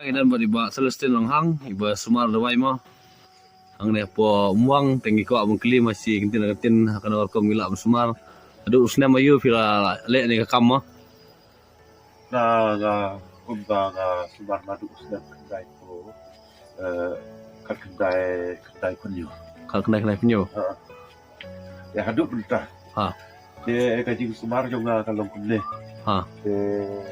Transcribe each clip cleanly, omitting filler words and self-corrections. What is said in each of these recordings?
Inan ba iba Celestine Langhang iba Sumar Dawai mo ang ne po muang tengi ko abang kli masih kintin akan orkom mila Sumar adu usna mayu pila le ni kam mo na kumba Sumar madu usna kendai ko kat kendai kunyo kal kenai penyo ya hadu bentar ha de kaji Sumar jonga kalong kumne ha de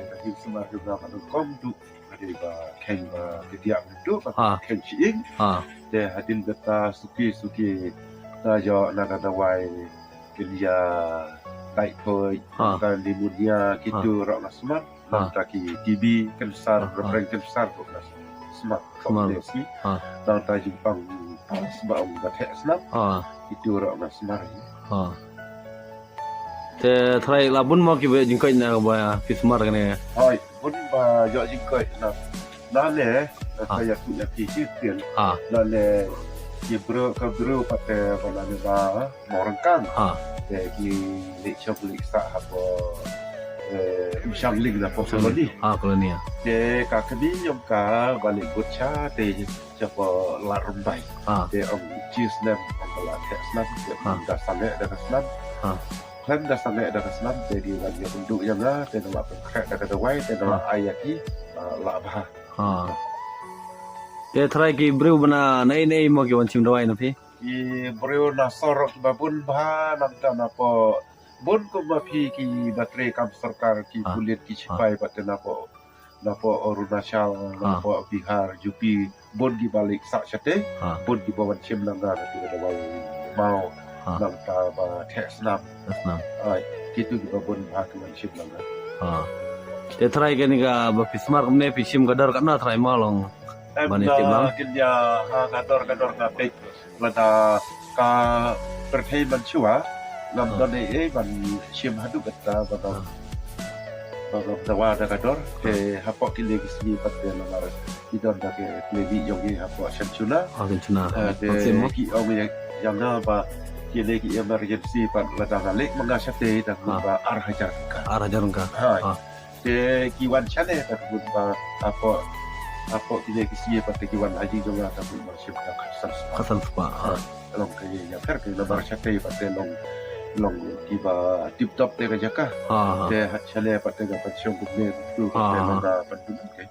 kaji Sumar jonga kalong kom du kadi ba keng ba ketiak du ba keng chiing ha de hadin beta suki ta jo na kata wai kelia tai koi kan di dunia gitu rak Sumar taki TV kan besar berperan besar kok Sumar komunikasi dan ta Jepang sebab umat Islam itu rak Sumar ha te trai labun mo ki be jingkai na ba fi Sumar kan ya hai pun ba jo jingkai na le saya punya visi tiền na le bro pakai pada ba morangkan de ki le chok le sa hapo Shang Ling na po koloni koloni de ka kadi yom ka balik butcha de chapo la rumbai de om cheese nem om la tesna de da sale da kasna kan da sale da kasna de di lagi untuk yang la de la krek da kada wai de la ayaki la bah te trai ki bru bana nei mo ki wan chim dawai na phi ki bru na sorok babun bah nam ta na po bun ko ma phi ki batre kam sarkar ki kulit ki chipai patte na po Arunachal na po Bihar UP bun di balik sak chate bun di bawan chim langa na ti da mau nam ta ba tesnam ai kitu ki babun ba ki wan chim langa te trai ke ni ga ba Smart ne pi sim gadar kana trai malong bani tim lang kinja gador ka pek lada ka perthai ban chua lam don e ban chim hadu gata ba dawa da gador ke hapok ki legi sini patte lamar idon da ke levi yogi hapok chanchuna de ki omi yang na ba ki legi emergency pat lada galik mengasate da ba arhajarka de ki wan chane da ba apa kita kisi pakai kiwan haji juga tapi masih pada kasan spa long kaya ya per ke lebar chakai pakai long tiba tip top te jaka te chale pakai ga pension gubne tu pakai nada penduduk ke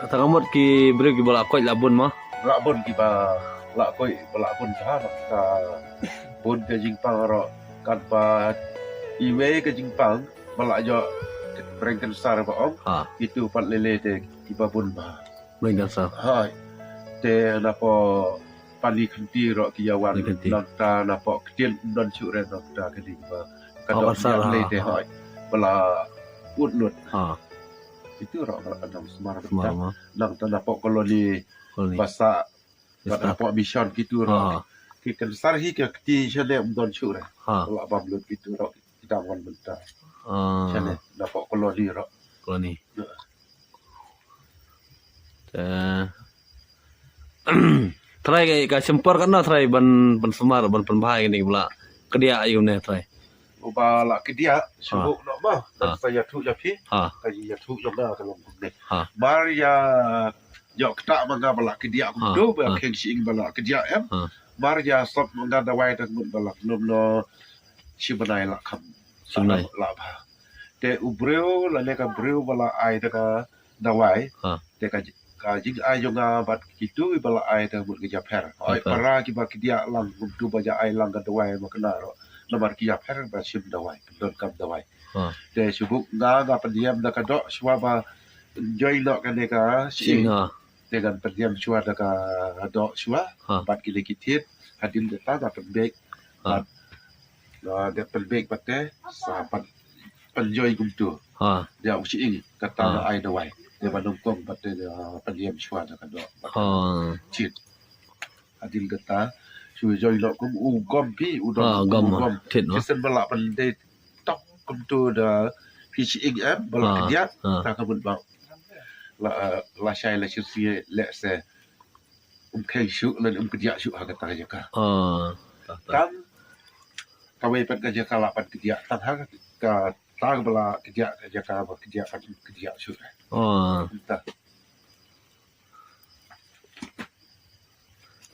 takamot ki bre ki bola koi labun ma labun ki ba la koi bola bun ta ka bun ke jingpang ro kan pa iwe ke jingpang bala jo perengkan besar ba om itu pat lele te tiba pun ba perengkan besar hai te napo pali khenti ro kiawan nanta napo ketian don chure nanta kedi ba kadang le te hai bala udlut itu ro adam Sumar nanta napo koloni basa napo mission gitu ro kikan besar hi ke keti chale don chure bala bablut gitu ro kita wan bentar chale napo koloni ro koloni try ka sempor kan try ban Sumar ban bahai ni pula kedia ayu ne try uba la kedia sebuk nak mah saya tu japi kaji ya tu jona kalau ne bar ya yo ketak mangga bala kedia do ba keng sing bala kedia em bar ya stop mangga dawai tak bala no sibanai la kham sunai la ba te ubreu la ne ka breu bala ai ta dawai te ka jing ai jonga bat kitu bala ai ta but ke japer ai para ki ba dia lang tu ba ja ai lang ka dawai ma kana ro nomor ki japer ba sim dawai don kam dawai te subuk ga pendiam da ka do swa ba joy lo ka ne ka sing te gan pendiam swa da ka do swa bat ki lekitit hadin da ta penbek dia penbek pate sapat penjoy gumtu dia usi ini kata ai dawai dia bandung kong pate pendiam swa da ka do chit adil gata su joy lo kum u gom pi u gom tit no sen bala pande tok kum tu da kichi em bala dia ta ka bun ba la shai la chusi le se kai shu lan kedia shu ha kata jaka tam kawai pat ka jaka la pat kedia tan ha ka ta bala kedia jaka ba kedia shu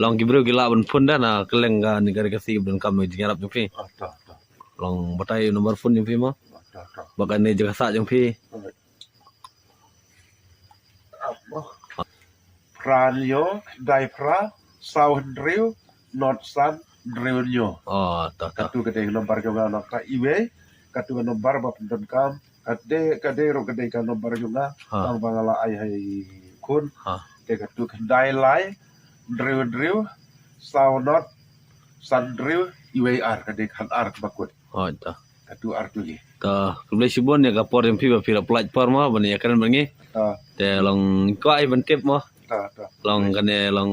long kibru gila bun phone dah na keleng ga ni gari kasi bun kam ni ngarap jong phi Dah. long batai nomor phone jong phi mo Dah. bakan ni jaga sa jong phi Apa? Pranyo, dai pra, south drill, north sun, drill nyo. oh ta Katu kadai nombar juga nak ka iwe, katu ka nombar ba pendon kam, kadai ro kadai ka nombar juga, Ha. bang bangala ai hai kun, ha ke katu kadai lai, drill, south north, sun drill, iwe ar kadai kan ar bakut, oh ta katu ar tu ye. ta kuble sibon ya kapor jong phi ba phi apply par mo ban ya kan bangi Ta te long ko ai ban kep mo ta. long kan long